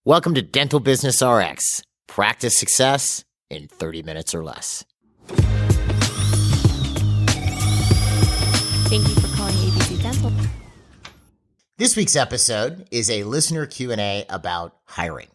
Welcome to Dental Business RX. Practice success in 30 minutes or less. Thank you for calling ABC Dental. This week's episode is a listener Q&A about hiring.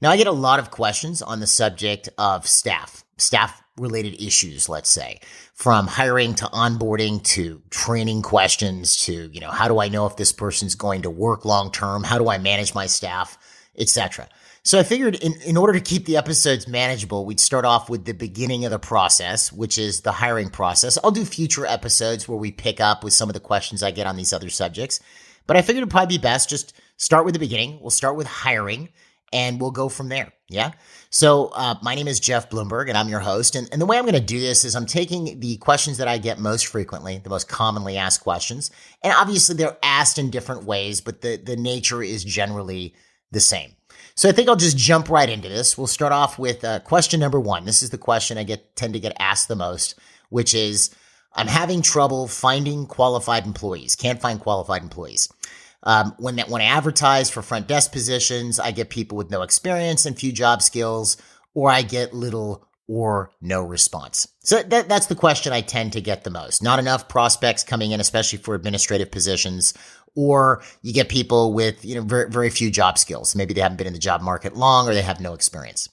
Now, I get a lot of questions on the subject of staff-related issues, let's say, from hiring to onboarding to training questions to, how do I know if this person's going to work long-term? How do I manage my staff, etc. So I figured in order to keep the episodes manageable, we'd start off with the beginning of the process, which is the hiring process. I'll do future episodes where we pick up with some of the questions I get on these other subjects. But I figured it'd probably be best just start with the beginning. We'll start with hiring and we'll go from there. Yeah. So my name is Jeff Bloomberg and I'm your host. And the way I'm going to do this is I'm taking the questions that I get most frequently, the most commonly asked questions. And obviously they're asked in different ways, but the nature is generally the same. So I think I'll just jump right into this. We'll start off with question number one. This is the question I tend to get asked the most, which is, I'm having trouble finding qualified employees. Can't find qualified employees. When I advertise for front desk positions, I get people with no experience and few job skills, or I get little or no response. So that's the question I tend to get the most. Not enough prospects coming in, especially for administrative positions, or you get people with, very, very few job skills. Maybe they haven't been in the job market long or they have no experience.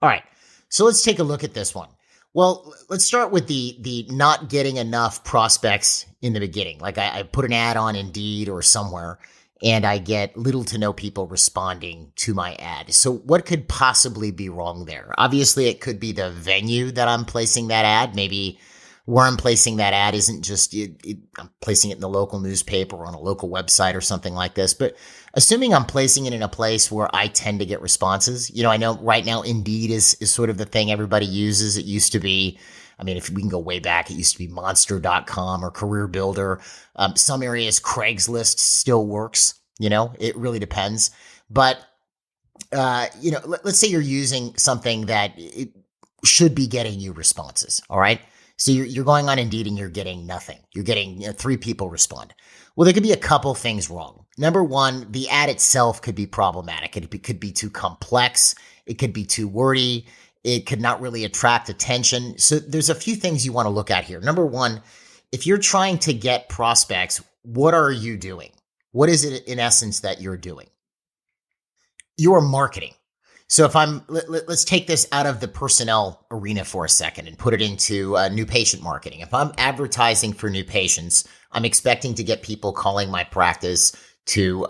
All right. So let's take a look at this one. Well, let's start with the not getting enough prospects in the beginning. Like I put an ad on Indeed or somewhere and I get little to no people responding to my ad. So what could possibly be wrong there? Obviously, it could be the venue that I'm placing that ad. Maybe where I'm placing that ad isn't just, I'm placing it in the local newspaper or on a local website or something like this. But assuming I'm placing it in a place where I tend to get responses, I know right now Indeed is sort of the thing everybody uses. It used to be, if we can go way back, it used to be monster.com or Career Builder. Some areas Craigslist still works, it really depends. But, let's say you're using something that it should be getting you responses. All right. So you're going on Indeed and you're getting nothing. You're getting 3 people respond. Well, there could be a couple things wrong. Number one, the ad itself could be problematic. It could be too complex. It could be too wordy. It could not really attract attention. So there's a few things you want to look at here. Number one, if you're trying to get prospects, what are you doing? What is it in essence that you're doing? You're marketing. So if let's take this out of the personnel arena for a second and put it into new patient marketing. If I'm advertising for new patients, I'm expecting to get people calling my practice to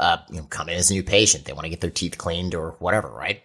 come in as a new patient. They want to get their teeth cleaned or whatever, right?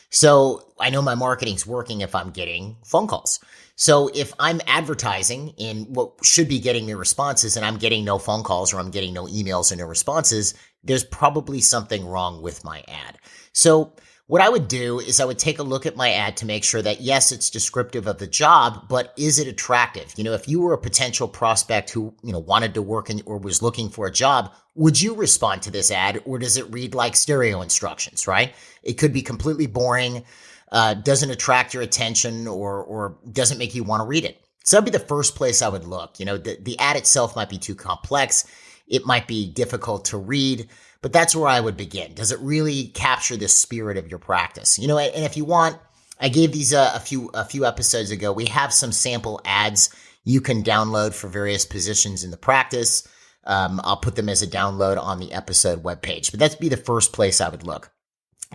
So I know my marketing's working if I'm getting phone calls. So if I'm advertising in what should be getting me responses and I'm getting no phone calls or I'm getting no emails or no responses, there's probably something wrong with my ad. So what I would do is I would take a look at my ad to make sure that, yes, it's descriptive of the job, but is it attractive? If you were a potential prospect who, wanted to work or was looking for a job, would you respond to this ad or does it read like stereo instructions, right? It could be completely boring, doesn't attract your attention or doesn't make you want to read it. So that'd be the first place I would look. The ad itself might be too complex. It might be difficult to read. But that's where I would begin. Does it really capture the spirit of your practice? And if you want, I gave these a few episodes ago. We have some sample ads you can download for various positions in the practice. I'll put them as a download on the episode webpage. But that'd be the first place I would look.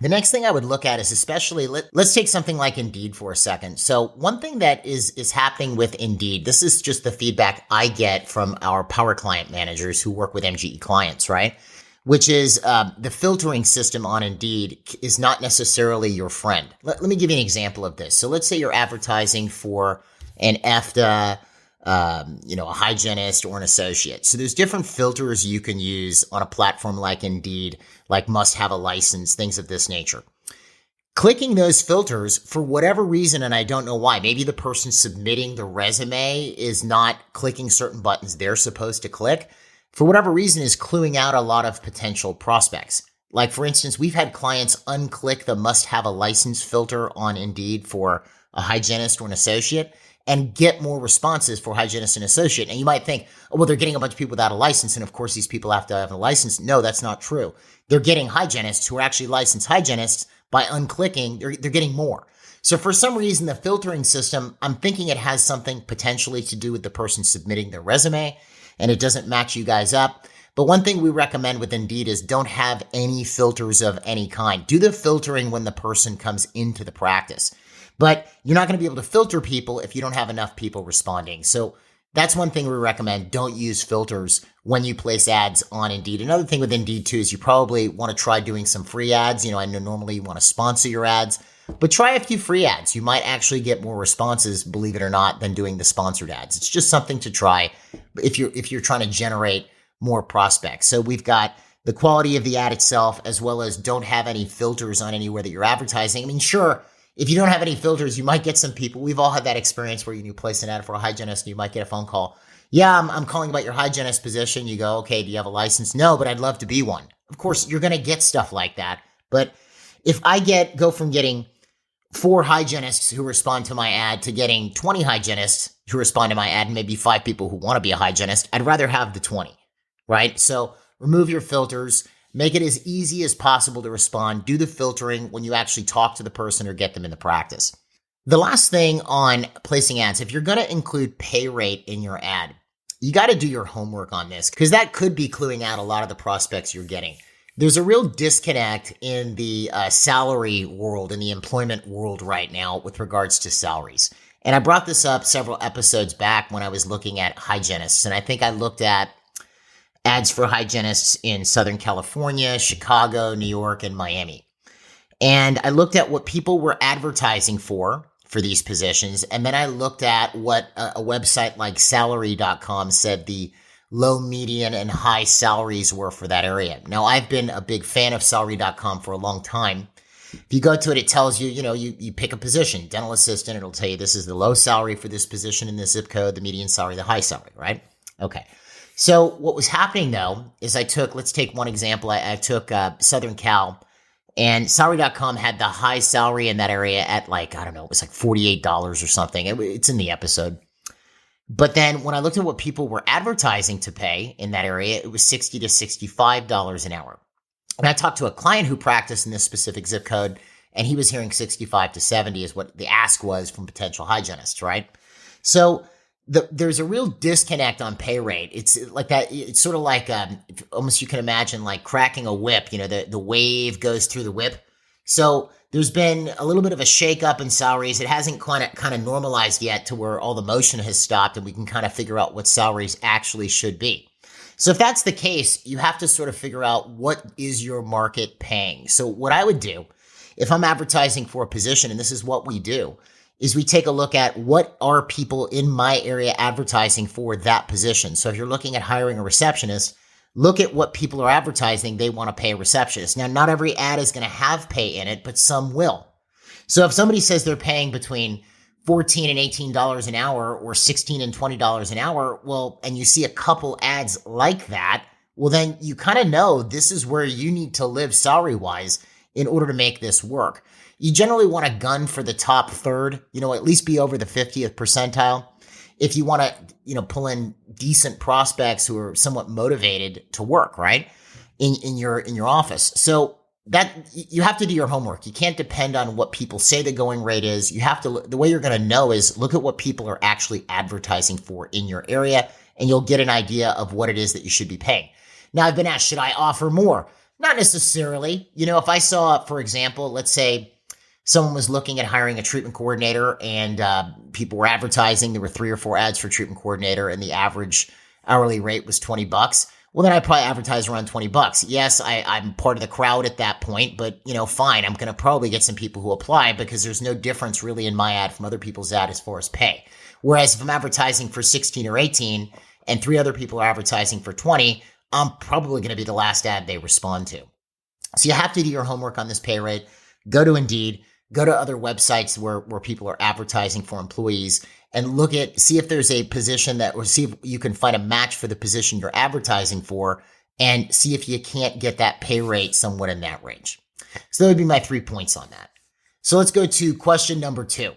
The next thing I would look at is especially, let's take something like Indeed for a second. So one thing that is happening with Indeed, this is just the feedback I get from our power client managers who work with MGE clients, right? Which is the filtering system on Indeed is not necessarily your friend. Let me give you an example of this. So let's say you're advertising for an EFTA, a hygienist or an associate. So there's different filters you can use on a platform like Indeed, like must have a license, things of this nature. Clicking those filters for whatever reason, and I don't know why, maybe the person submitting the resume is not clicking certain buttons they're supposed to click, for whatever reason is cluing out a lot of potential prospects. Like for instance, we've had clients unclick the must have a license filter on Indeed for a hygienist or an associate, and get more responses for hygienist and associate. And you might think, oh, well, they're getting a bunch of people without a license. And of course, these people have to have a license. No, that's not true. They're getting hygienists who are actually licensed hygienists by unclicking. They're getting more. So for some reason, the filtering system, I'm thinking it has something potentially to do with the person submitting their resume and it doesn't match you guys up. But one thing we recommend with Indeed is don't have any filters of any kind. Do the filtering when the person comes into the practice. But you're not going to be able to filter people if you don't have enough people responding. So that's one thing we recommend. Don't use filters when you place ads on Indeed. Another thing with Indeed too is you probably want to try doing some free ads. I know normally you want to sponsor your ads, but try a few free ads. You might actually get more responses, believe it or not, than doing the sponsored ads. It's just something to try if you're trying to generate more prospects. So we've got the quality of the ad itself, as well as don't have any filters on anywhere that you're advertising. I mean, sure, if you don't have any filters, you might get some people. We've all had that experience where you place an ad for a hygienist and you might get a phone call. Yeah, I'm calling about your hygienist position. You go, okay, do you have a license? No, but I'd love to be one. Of course, you're going to get stuff like that. But if I go from getting 4 hygienists who respond to my ad to getting 20 hygienists who respond to my ad and maybe 5 people who want to be a hygienist, I'd rather have the 20, right? So remove your filters. Make it as easy as possible to respond. Do the filtering when you actually talk to the person or get them in the practice. The last thing on placing ads, if you're going to include pay rate in your ad, you got to do your homework on this because that could be cluing out a lot of the prospects you're getting. There's a real disconnect in the salary world, in the employment world right now with regards to salaries. And I brought this up several episodes back when I was looking at hygienists. And I think I looked at ads for hygienists in Southern California, Chicago, New York, and Miami. And I looked at what people were advertising for these positions. And then I looked at what a website like salary.com said the low, median, and high salaries were for that area. Now, I've been a big fan of salary.com for a long time. If you go to it, it tells you, you pick a position, dental assistant. It'll tell you this is the low salary for this position in this zip code, the median salary, the high salary, right? Okay. So what was happening, though, is let's take one example. I took Southern Cal, and salary.com had the high salary in that area at it was like $48 or something. It's in the episode. But then when I looked at what people were advertising to pay in that area, it was $60 to $65 an hour. And I talked to a client who practiced in this specific zip code, and he was hearing 65 to 70 is what the ask was from potential hygienists, right? So there's a real disconnect on pay rate. It's like that. It's sort of like almost you can imagine like cracking a whip. The wave goes through the whip. So there's been a little bit of a shakeup in salaries. It hasn't kind of normalized yet to where all the motion has stopped and we can kind of figure out what salaries actually should be. So if that's the case, you have to sort of figure out what is your market paying. So what I would do if I'm advertising for a position, and this is what we do, is we take a look at what are people in my area advertising for that position. So if you're looking at hiring a receptionist, look at what people are advertising they want to pay a receptionist. Now, not every ad is going to have pay in it, but some will. So if somebody says they're paying between $14 and $18 an hour or $16 and $20 an hour, well, and you see a couple ads like that, well, then you kind of know this is where you need to live salary-wise in order to make this work. You generally want to gun for the top third, at least be over the 50th percentile. If you want to, pull in decent prospects who are somewhat motivated to work, right, in your office. So that you have to do your homework. You can't depend on what people say the going rate is. You have to, the way you're going to know is look at what people are actually advertising for in your area, and you'll get an idea of what it is that you should be paying. Now, I've been asked, should I offer more? Not necessarily. If I saw, for example, let's say someone was looking at hiring a treatment coordinator and people were advertising. There were 3 or 4 ads for treatment coordinator and the average hourly rate was $20. Well, then I'd probably advertise around $20. Yes, I'm part of the crowd at that point, but fine. I'm going to probably get some people who apply because there's no difference really in my ad from other people's ad as far as pay. Whereas if I'm advertising for 16 or 18 and 3 other people are advertising for 20, I'm probably going to be the last ad they respond to. So you have to do your homework on this pay rate. Go to Indeed. Go to other websites where people are advertising for employees and see if there's a position or see if you can find a match for the position you're advertising for and see if you can't get that pay rate somewhat in that range. So that would be my 3 points on that. So let's go to question number 2.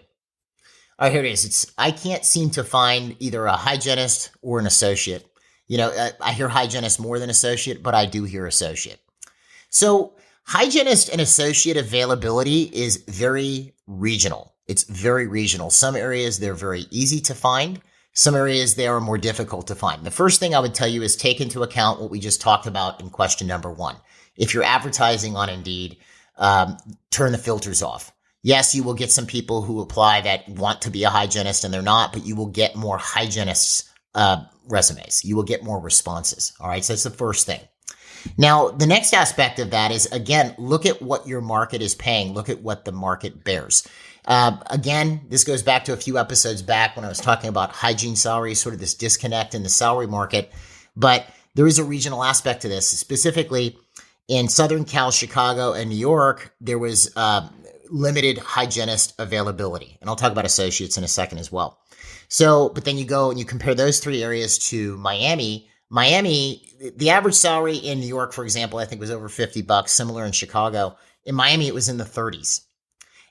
All right, here it is. I can't seem to find either a hygienist or an associate. I hear hygienist more than associate, but I do hear associate. So hygienist and associate availability is very regional. It's very regional. Some areas they're very easy to find. Some areas they are more difficult to find. The first thing I would tell you is take into account what we just talked about in question number 1. If you're advertising on Indeed, turn the filters off. Yes, you will get some people who apply that want to be a hygienist and they're not, but you will get more hygienists resumes. You will get more responses. All right. So that's the first thing. Now, the next aspect of that is, again, look at what your market is paying. Look at what the market bears. Again, this goes back to a few episodes back when I was talking about hygiene salaries, sort of this disconnect in the salary market. But there is a regional aspect to this. Specifically, in Southern Cal, Chicago, and New York, there was limited hygienist availability. And I'll talk about associates in a second as well. So, but then you go and you compare those 3 areas to Miami. Miami, the average salary in New York, for example, I think was over $50, similar in Chicago. In Miami, it was in the 30s.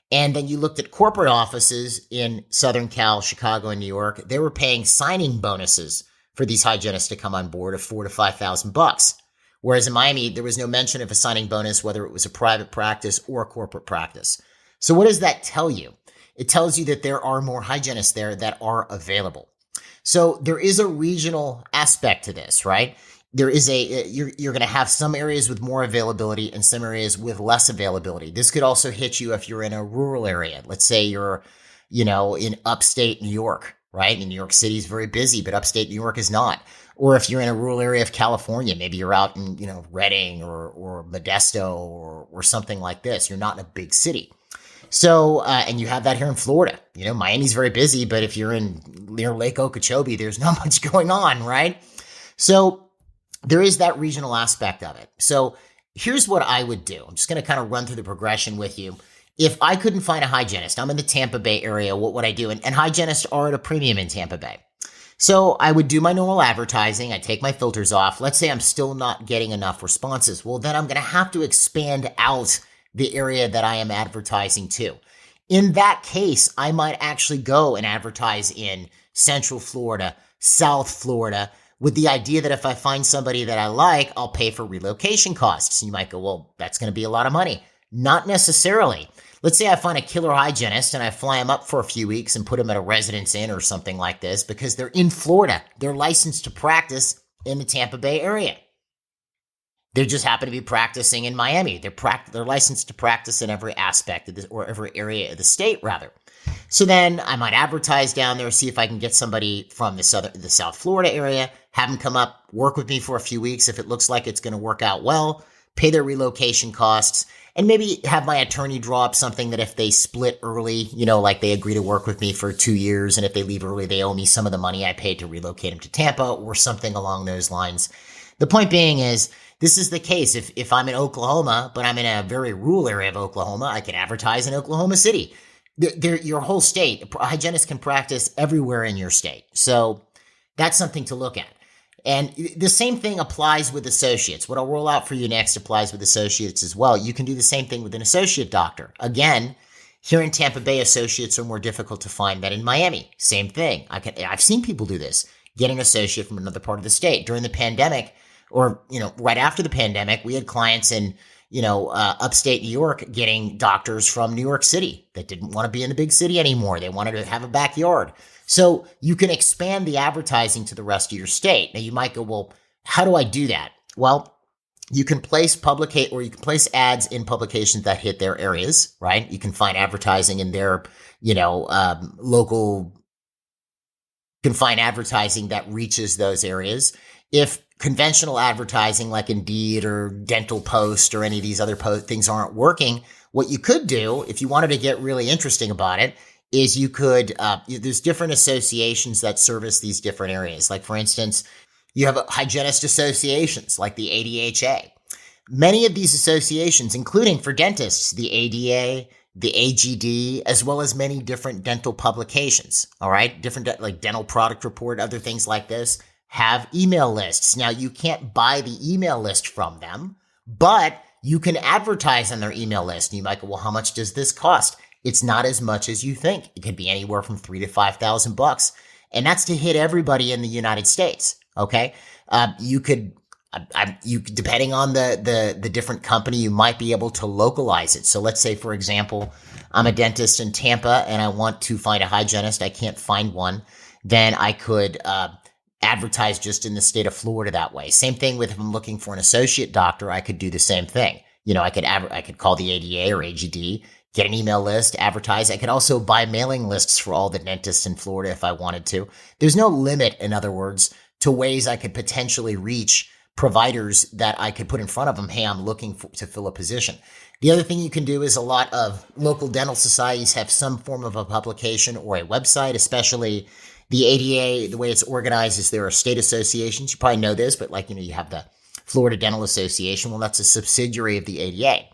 And then you looked at corporate offices in Southern Cal, Chicago, and New York. They were paying signing bonuses for these hygienists to come on board of $4,000 to $5,000. Whereas in Miami, there was no mention of a signing bonus, whether it was a private practice or a corporate practice. So what does that tell you? It tells you that there are more hygienists there that are available. So there is a regional aspect to this, right? There is you're going to have some areas with more availability and some areas with less availability. This could also hit you if you're in a rural area. Let's say you're, in upstate New York, right? And New York City is very busy, but upstate New York is not. Or if you're in a rural area of California, maybe you're out in, Redding or Modesto or something like this. You're not in a big city. So, and you have that here in Florida. Miami's very busy, but if you're near Lake Okeechobee, there's not much going on, right? So there is that regional aspect of it. So here's what I would do. I'm just going to kind of run through the progression with you. If I couldn't find a hygienist, I'm in the Tampa Bay area, what would I do? And hygienists are at a premium in Tampa Bay. So I would do my normal advertising. I take my filters off. Let's say I'm still not getting enough responses. Well, then I'm going to have to expand out the area that I am advertising to. In that case, I might actually go and advertise in Central Florida, South Florida, with the idea that if I find somebody that I like, I'll pay for relocation costs. And you might go, well, that's going to be a lot of money. Not necessarily. Let's say I find a killer hygienist and I fly them up for a few weeks and put them at a Residence Inn or something like this because they're in Florida. They're licensed to practice in the Tampa Bay area. They just happen to be practicing in Miami. They're licensed to practice in every aspect of this, or every area of the state, rather. So then I might advertise down there, see if I can get somebody from the South Florida area, have them come up, work with me for a few weeks. If it looks like it's going to work out well, pay their relocation costs, and maybe have my attorney draw up something that if they split early, like they agree to work with me for 2 years, and if they leave early, they owe me some of the money I paid to relocate them to Tampa or something along those lines. The point being is, this is the case. If I'm in Oklahoma, but I'm in a very rural area of Oklahoma, I can advertise in Oklahoma City. Your whole state, a hygienist can practice everywhere in your state. So that's something to look at. And the same thing applies with associates. What I'll roll out for you next applies with associates as well. You can do the same thing with an associate doctor. Again, here in Tampa Bay, associates are more difficult to find than in Miami. Same thing. I've seen people do this, get an associate from another part of the state. During the pandemic, or, right after the pandemic, we had clients in, upstate New York getting doctors from New York City that didn't want to be in the big city anymore. They wanted to have a backyard. So you can expand the advertising to the rest of your state. Now you might go, well, how do I do that? Well, you can place ads in publications that hit their areas, right? You can find advertising in their, local, you can find advertising that reaches those areas. If conventional advertising like Indeed or Dental Post or any of these other things aren't working, what you could do, if you wanted to get really interesting about it, is you could, there's different associations that service these different areas. Like, for instance, you have hygienist associations like the ADHA. Many of these associations, including for dentists, the ADA, the AGD, as well as many different dental publications, all right? Different, like Dental Product Report, other things like this, have email lists. Now, you can't buy the email list from them, but you can advertise on their email list. And you might go, well, how much does this cost? It's not as much as you think. It could be anywhere from $3,000 to $5,000, and that's to hit everybody in the United States. Okay, you could. You depending on the different company, you might be able to localize it. So let's say, for example, I'm a dentist in Tampa and I want to find a hygienist. I can't find one. Then I could advertise just in the state of Florida that way. Same thing with if I'm looking for an associate doctor, I could do the same thing. I could call the ADA or AGD, get an email list, advertise. I could also buy mailing lists for all the dentists in Florida if I wanted to. There's no limit, in other words, to ways I could potentially reach providers that I could put in front of them. Hey, I'm looking to fill a position. The other thing you can do is a lot of local dental societies have some form of a publication or a website, especially the ADA. The way it's organized is there are state associations. You probably know this, but you have the Florida Dental Association. Well, that's a subsidiary of the ADA.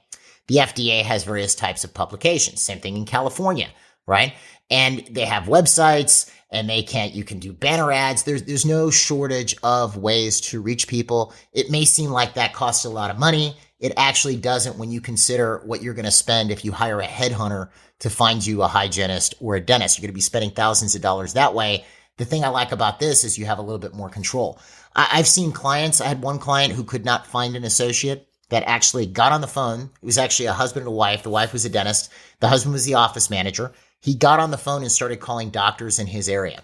The FDA has various types of publications. Same thing in California, right? And they have websites, and you can do banner ads. There's no shortage of ways to reach people. It may seem like that costs a lot of money. It actually doesn't when you consider what you're going to spend if you hire a headhunter to find you a hygienist or a dentist. You're going to be spending thousands of dollars that way. The thing I like about this is you have a little bit more control. I've seen clients. I had one client who could not find an associate that actually got on the phone. It was actually a husband and a wife. The wife was a dentist. The husband was the office manager. He got on the phone and started calling doctors in his area.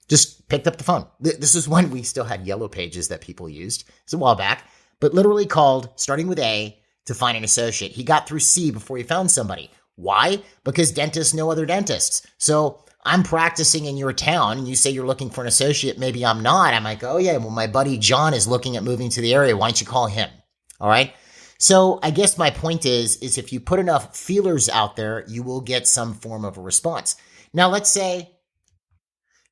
Just picked up the phone. This is when we still had yellow pages that people used. It's a while back, but literally called, starting with A, to find an associate. He got through C before he found somebody. Why? Because dentists know other dentists. So I'm practicing in your town, and you say you're looking for an associate. Maybe I'm not. I'm like, oh yeah, well, my buddy John is looking at moving to the area. Why don't you call him? All right. So I guess my point is if you put enough feelers out there, you will get some form of a response. Now, let's say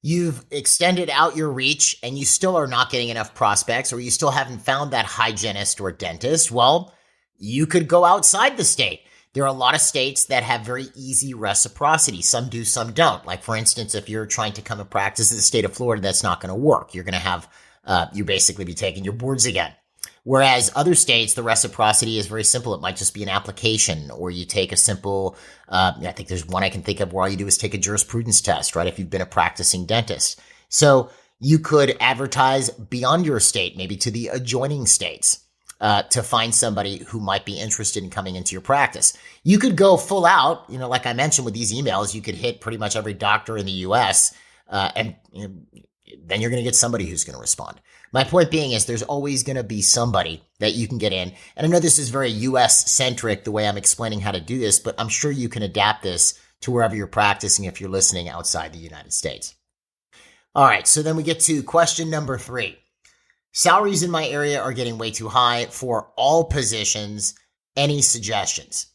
you've extended out your reach and you still are not getting enough prospects, or you still haven't found that hygienist or dentist. Well, you could go outside the state. There are a lot of states that have very easy reciprocity. Some do, some don't. Like, for instance, if you're trying to come and practice in the state of Florida, that's not going to work. You're going to have, you basically be taking your boards again. Whereas other states, the reciprocity is very simple. It might just be an application, or you take a simple, I think there's one I can think of where all you do is take a jurisprudence test, right? If you've been a practicing dentist. So you could advertise beyond your state, maybe to the adjoining states, to find somebody who might be interested in coming into your practice. You could go full out, like I mentioned with these emails, you could hit pretty much every doctor in the U.S., and then you're going to get somebody who's going to respond. My point being is there's always going to be somebody that you can get in. And I know this is very U.S. centric, the way I'm explaining how to do this, but I'm sure you can adapt this to wherever you're practicing if you're listening outside the United States. All right, so then we get to question number 3. Salaries in my area are getting way too high for all positions. Any suggestions?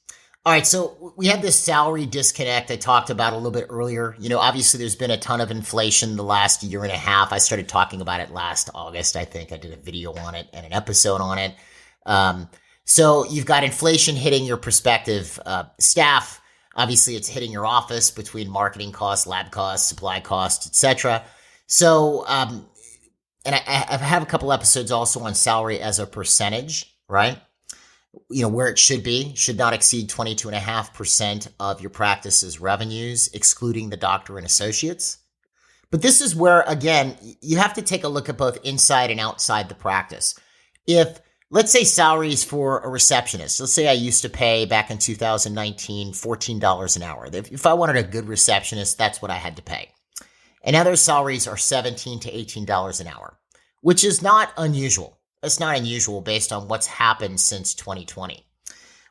All right, so we had this salary disconnect I talked about a little bit earlier. Obviously there's been a ton of inflation the last year and a half. I started talking about it last August. I think I did a video on it and an episode on it. So you've got inflation hitting your prospective staff. Obviously, it's hitting your office between marketing costs, lab costs, supply costs, etc. So, and I have a couple episodes also on salary as a percentage, right? Where it should not exceed 22.5% of your practice's revenues, excluding the doctor and associates. But this is where, again, you have to take a look at both inside and outside the practice. If, let's say, salaries for a receptionist, let's say I used to pay back in 2019 $14 an hour. If I wanted a good receptionist, that's what I had to pay. And now those salaries are $17 to $18 an hour, which is not unusual. It's not unusual based on what's happened since 2020.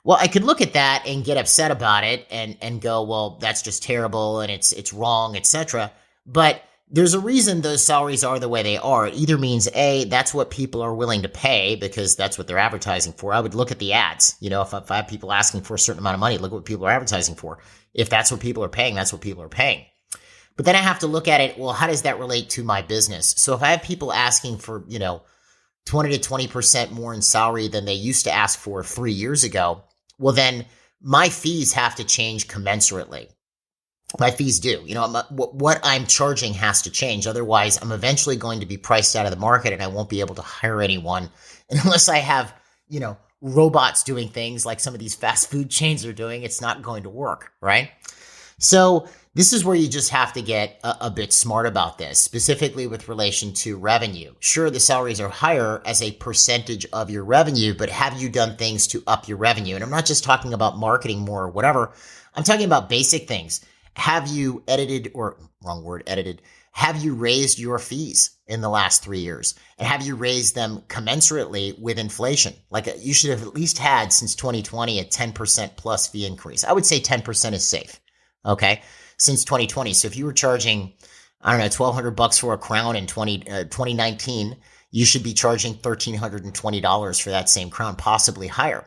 Well, I could look at that and get upset about it and go, well, that's just terrible and it's wrong, etc. But there's a reason those salaries are the way they are. It either means A, that's what people are willing to pay because that's what they're advertising for. I would look at the ads. If I have people asking for a certain amount of money, look at what people are advertising for. If that's what people are paying, that's what people are paying. But then I have to look at it, well, how does that relate to my business? So if I have people asking for, 20 to 20% more in salary than they used to ask for 3 years ago, well, then my fees have to change commensurately. My fees do. What I'm charging has to change. Otherwise, I'm eventually going to be priced out of the market and I won't be able to hire anyone unless I have, robots doing things like some of these fast food chains are doing. It's not going to work, right? So this is where you just have to get a bit smart about this, specifically with relation to revenue. Sure, the salaries are higher as a percentage of your revenue, but have you done things to up your revenue? And I'm not just talking about marketing more or whatever. I'm talking about basic things. Have you edited, have you raised your fees in the last 3 years? And have you raised them commensurately with inflation? Like you should have at least had since 2020 a 10% plus fee increase. I would say 10% is safe. Okay. Since 2020. So if you were charging, I don't know, $1,200 for a crown in 2019, you should be charging $1,320 for that same crown, possibly higher.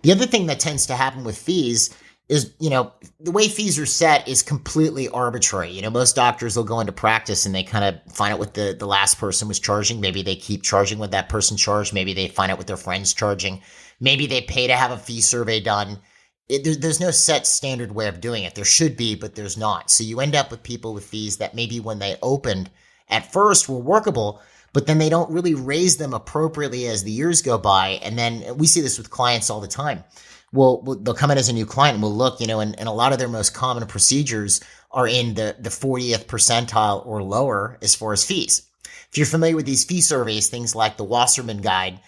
The other thing that tends to happen with fees is, the way fees are set is completely arbitrary. Most doctors will go into practice and they kind of find out what the last person was charging. Maybe they keep charging what that person charged. Maybe they find out what their friend's charging. Maybe they pay to have a fee survey done. There's no set standard way of doing it. There should be, but there's not. So you end up with people with fees that maybe when they opened at first were workable, but then they don't really raise them appropriately as the years go by. And then we see this with clients all the time. Well, they'll come in as a new client and we'll look, and a lot of their most common procedures are in the 40th percentile or lower as far as fees. If you're familiar with these fee surveys, things like the Wasserman Guide,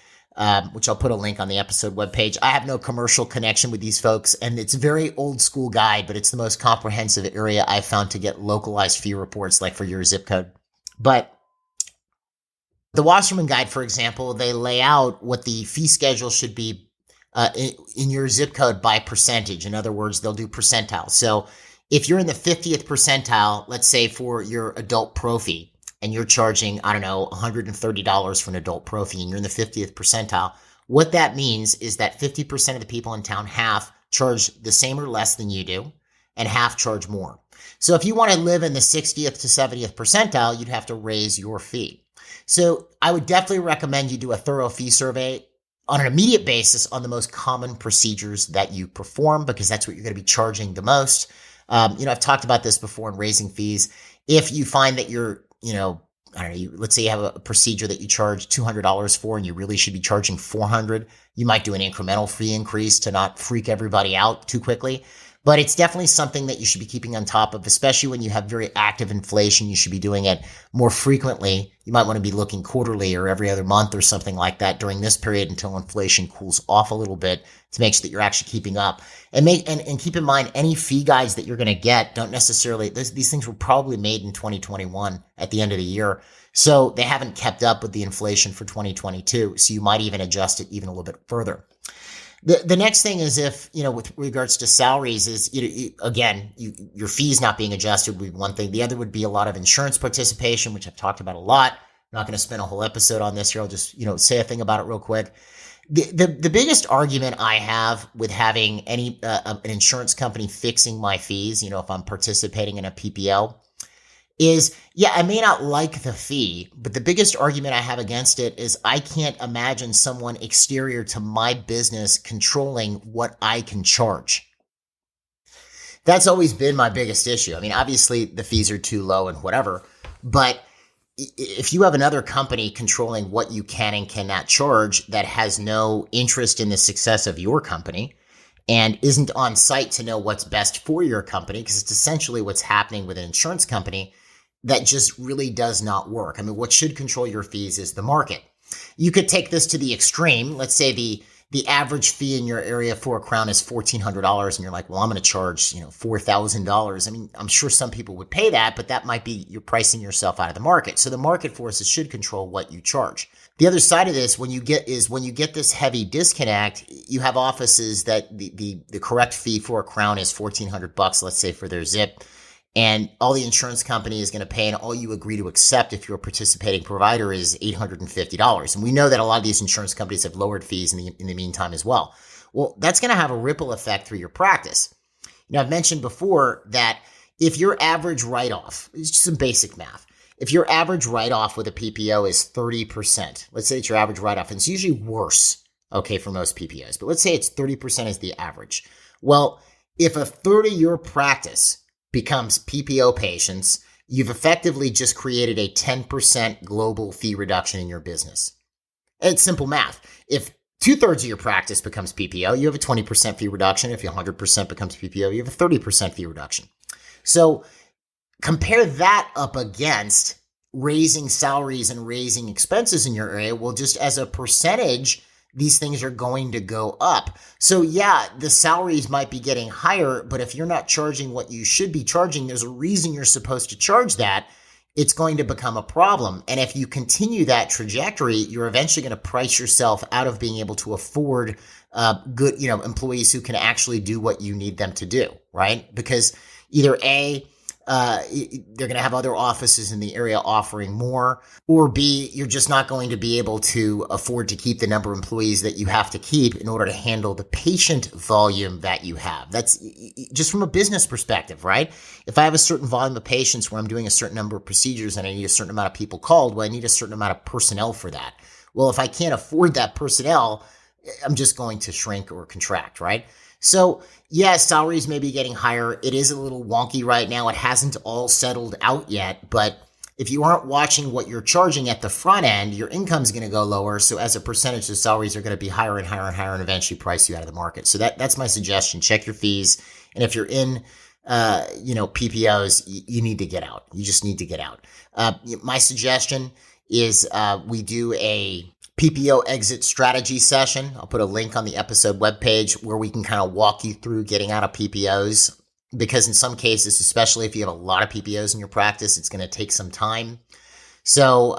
which I'll put a link on the episode webpage. I have no commercial connection with these folks, and it's a very old school guide, but it's the most comprehensive area I've found to get localized fee reports like for your zip code. But the Wasserman Guide, for example, they lay out what the fee schedule should be in your zip code by percentage. In other words, they'll do percentiles. So if you're in the 50th percentile, let's say for your adult pro fee, and you're charging, I don't know, $130 for an adult pro fee, and you're in the 50th percentile, what that means is that 50% of the people in town, half charge the same or less than you do, and half charge more. So if you want to live in the 60th to 70th percentile, you'd have to raise your fee. So I would definitely recommend you do a thorough fee survey on an immediate basis on the most common procedures that you perform, because that's what you're going to be charging the most. I've talked about this before in raising fees. If you find that you're let's say you have a procedure that you charge $200 for and you really should be charging $400. You might do an incremental fee increase to not freak everybody out too quickly. But it's definitely something that you should be keeping on top of, especially when you have very active inflation. You should be doing it more frequently. You might want to be looking quarterly or every other month or something like that during this period until inflation cools off a little bit to make sure that you're actually keeping up. And keep in mind, any fee guides that you're going to get don't necessarily, these things were probably made in 2021 at the end of the year. So they haven't kept up with the inflation for 2022. So you might even adjust it even a little bit further. The next thing is if, with regards to salaries is, your fees not being adjusted would be one thing. The other would be a lot of insurance participation, which I've talked about a lot. I'm not going to spend a whole episode on this here. I'll just, say a thing about it real quick. The biggest argument I have with having an insurance company fixing my fees, if I'm participating in a PPO, is, I may not like the fee, but the biggest argument I have against it is I can't imagine someone exterior to my business controlling what I can charge. That's always been my biggest issue. I mean, obviously the fees are too low and whatever, but if you have another company controlling what you can and cannot charge that has no interest in the success of your company and isn't on site to know what's best for your company, because it's essentially what's happening with an insurance company, that just really does not work. I mean, what should control your fees is the market. You could take this to the extreme. Let's say the average fee in your area for a crown is $1,400 and you're like, well, I'm going to charge, $4,000. I mean, I'm sure some people would pay that, but that might be you're pricing yourself out of the market. So the market forces should control what you charge. The other side of this, when you get this heavy disconnect, you have offices that the correct fee for a crown is $1,400, let's say, for their zip. And all the insurance company is going to pay and all you agree to accept if you're a participating provider is $850. And we know that a lot of these insurance companies have lowered fees in the meantime as well. Well, that's going to have a ripple effect through your practice. I've mentioned before that if your average write-off, it's just some basic math. If your average write-off with a PPO is 30%, let's say it's your average write-off, and it's usually worse, okay, for most PPOs, but let's say it's 30% is the average. Well, if a third of your practice becomes PPO patients, you've effectively just created a 10% global fee reduction in your business. It's simple math. If 2/3 of your practice becomes PPO, you have a 20% fee reduction. If 100% becomes PPO, you have a 30% fee reduction. So compare that up against raising salaries and raising expenses in your area. Well, just as a percentage, these things are going to go up. So yeah, the salaries might be getting higher, but if you're not charging what you should be charging, there's a reason you're supposed to charge that. It's going to become a problem. And if you continue that trajectory, you're eventually going to price yourself out of being able to afford good, employees who can actually do what you need them to do, right? Because either A, they're going to have other offices in the area offering more, or B, you're just not going to be able to afford to keep the number of employees that you have to keep in order to handle the patient volume that you have. That's just from a business perspective, right? If I have a certain volume of patients where I'm doing a certain number of procedures and I need a certain amount of people called, well, I need a certain amount of personnel for that. Well, if I can't afford that personnel, I'm just going to shrink or contract, right? So yeah, salaries may be getting higher. It is a little wonky right now. It hasn't all settled out yet, but if you aren't watching what you're charging at the front end, your income's going to go lower. So as a percentage, the salaries are going to be higher and higher and higher and eventually price you out of the market. So that's my suggestion. Check your fees. And if you're in, PPOs, you need to get out. You just need to get out. My suggestion is, we do a PPO exit strategy session. I'll put a link on the episode webpage where we can kind of walk you through getting out of PPOs, because in some cases, especially if you have a lot of PPOs in your practice, it's going to take some time. So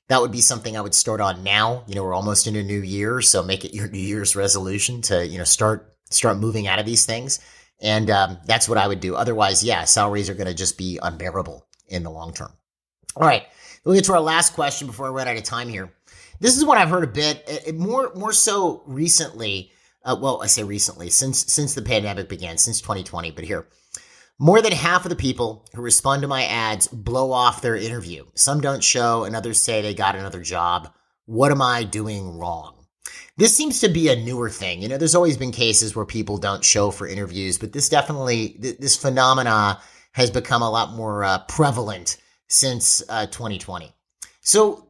that would be something I would start on now. We're almost in a new year, so make it your New Year's resolution to start moving out of these things. And that's what I would do. Otherwise, yeah, salaries are going to just be unbearable in the long term. All right, we'll get to our last question before I run out of time here. This is what I've heard a bit, more so recently. I say recently, since the pandemic began, since 2020. But here, more than half of the people who respond to my ads blow off their interview. Some don't show, and others say they got another job. What am I doing wrong? This seems to be a newer thing. There's always been cases where people don't show for interviews, but this phenomena has become a lot more prevalent since 2020. So,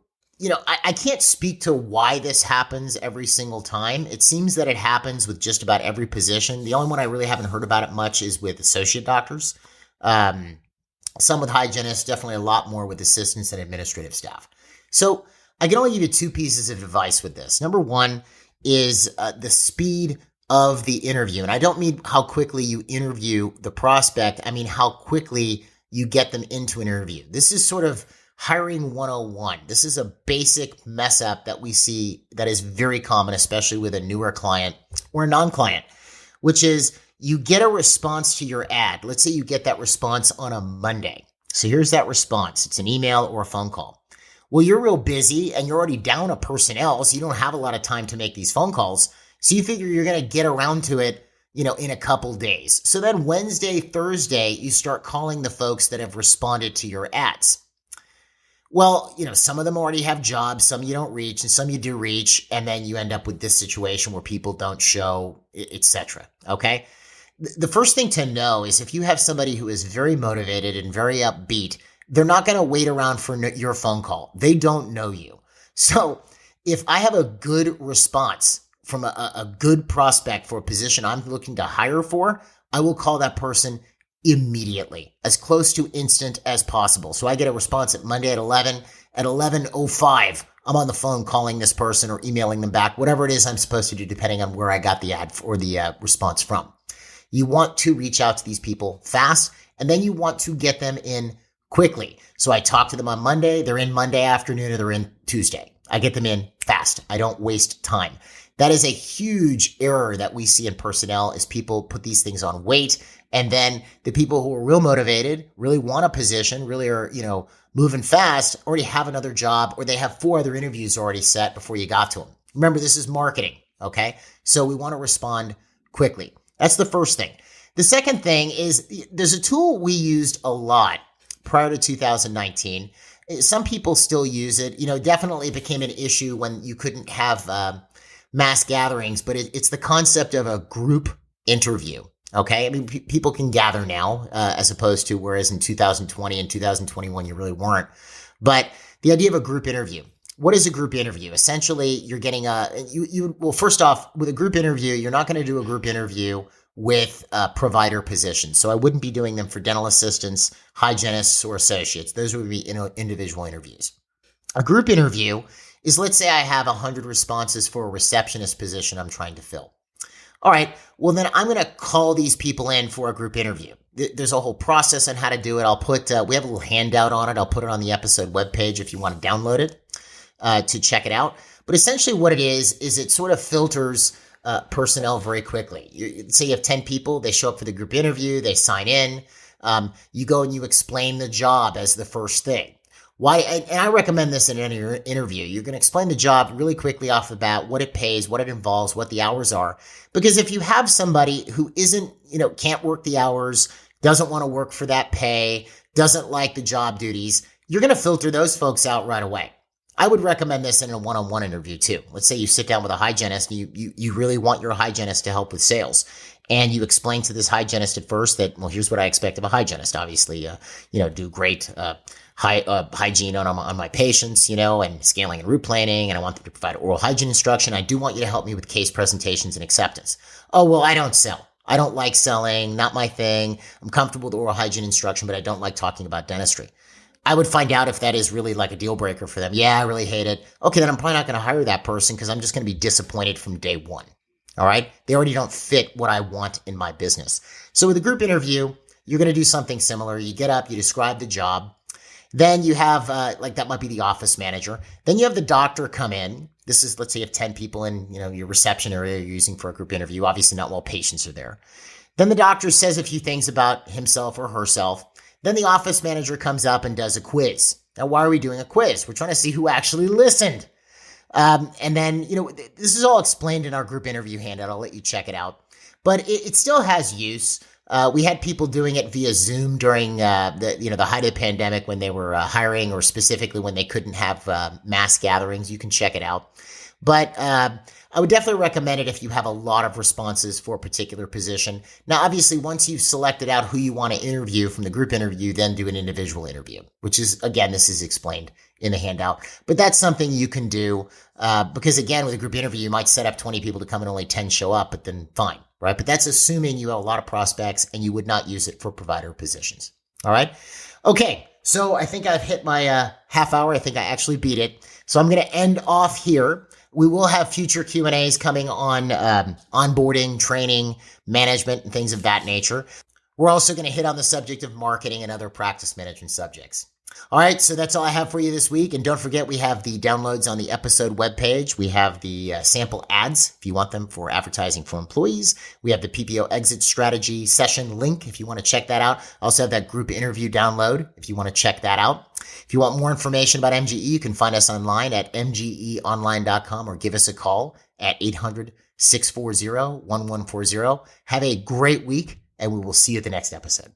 I can't speak to why this happens every single time. It seems that it happens with just about every position. The only one I really haven't heard about it much is with associate doctors. Some with hygienists, definitely a lot more with assistants and administrative staff. So I can only give you two pieces of advice with this. Number one is the speed of the interview. And I don't mean how quickly you interview the prospect. I mean how quickly you get them into an interview. This is sort of hiring 101. This is a basic mess up that we see that is very common, especially with a newer client or a non-client, which is you get a response to your ad. Let's say you get that response on a Monday. So here's that response. It's an email or a phone call. Well, you're real busy and you're already down a personnel, so you don't have a lot of time to make these phone calls. So you figure you're going to get around to it, in a couple days. So then Wednesday, Thursday, you start calling the folks that have responded to your ads. Well, some of them already have jobs, some you don't reach, and some you do reach, and then you end up with this situation where people don't show, etc. Okay? The first thing to know is if you have somebody who is very motivated and very upbeat, they're not going to wait around for your phone call. They don't know you. So if I have a good response from a good prospect for a position I'm looking to hire for, I will call that person immediately, as close to instant as possible. So I get a response at Monday at 11. At 11:05, I'm on the phone calling this person or emailing them back, whatever it is I'm supposed to do, depending on where I got the ad or the response from. You want to reach out to these people fast, and then you want to get them in quickly. So I talk to them on Monday, they're in Monday afternoon, or they're in Tuesday. I get them in fast. I don't waste time. That is a huge error that we see in personnel, is people put these things on wait. And then the people who are real motivated, really want a position, really are, moving fast, already have another job, or they have 4 other interviews already set before you got to them. Remember, this is marketing, okay? So we want to respond quickly. That's the first thing. The second thing is there's a tool we used a lot prior to 2019. Some people still use it. Definitely became an issue when you couldn't have mass gatherings, but it's the concept of a group interview. Okay. I mean, people can gather now, as opposed to whereas in 2020 and 2021, you really weren't. But the idea of a group interview. What is a group interview? Essentially, you're getting well, first off, with a group interview, you're not going to do a group interview with provider positions. So I wouldn't be doing them for dental assistants, hygienists, or associates. Those would be individual interviews. A group interview is, let's say I have 100 responses for a receptionist position I'm trying to fill. All right, well then I'm going to call these people in for a group interview. There's a whole process on how to do it. I'll put, we have a little handout on it. I'll put it on the episode webpage if you want to download it to check it out. But essentially what it is it sort of filters personnel very quickly. Say you have 10 people, they show up for the group interview, they sign in. You go and you explain the job as the first thing. Why? And I recommend this in any interview. You're going to explain the job really quickly off the bat, what it pays, what it involves, what the hours are. Because if you have somebody who isn't, can't work the hours, doesn't want to work for that pay, doesn't like the job duties, you're going to filter those folks out right away. I would recommend this in a one-on-one interview too. Let's say you sit down with a hygienist and you really want your hygienist to help with sales. And you explain to this hygienist at first that, well, here's what I expect of a hygienist. Obviously, do great hygiene on my patients, and scaling and root planing. And I want them to provide oral hygiene instruction. I do want you to help me with case presentations and acceptance. Oh, well, I don't sell. I don't like selling. Not my thing. I'm comfortable with oral hygiene instruction, but I don't like talking about dentistry. I would find out if that is really like a deal breaker for them. Yeah, I really hate it. Okay, then I'm probably not going to hire that person because I'm just going to be disappointed from day one. All right? They already don't fit what I want in my business. So with a group interview, you're going to do something similar. You get up, you describe the job. Then you have, that might be the office manager. Then you have the doctor come in. This is, let's say you have 10 people in, your reception area you're using for a group interview. Obviously not while patients are there. Then the doctor says a few things about himself or herself. Then the office manager comes up and does a quiz. Now, why are we doing a quiz? We're trying to see who actually listened. And then, this is all explained in our group interview handout. I'll let you check it out. But it still has use. We had people doing it via Zoom during the height of the pandemic when they were hiring, or specifically when they couldn't have mass gatherings. You can check it out. But I would definitely recommend it if you have a lot of responses for a particular position. Now, obviously, once you've selected out who you want to interview from the group interview, then do an individual interview, which is, again, this is explained in the handout. But that's something you can do because, again, with a group interview, you might set up 20 people to come and only 10 show up, but then fine, right? But that's assuming you have a lot of prospects and you would not use it for provider positions. All right? Okay, so I think I've hit my half hour. I think I actually beat it. So I'm going to end off here. We will have future Q&As coming on onboarding, training, management, and things of that nature. We're also going to hit on the subject of marketing and other practice management subjects. All right, so that's all I have for you this week. And don't forget, we have the downloads on the episode webpage. We have the sample ads if you want them for advertising for employees. We have the PPO exit strategy session link if you want to check that out. I also have that group interview download if you want to check that out. If you want more information about MGE, you can find us online at mgeonline.com or give us a call at 800-640-1140. Have a great week, and we will see you at the next episode.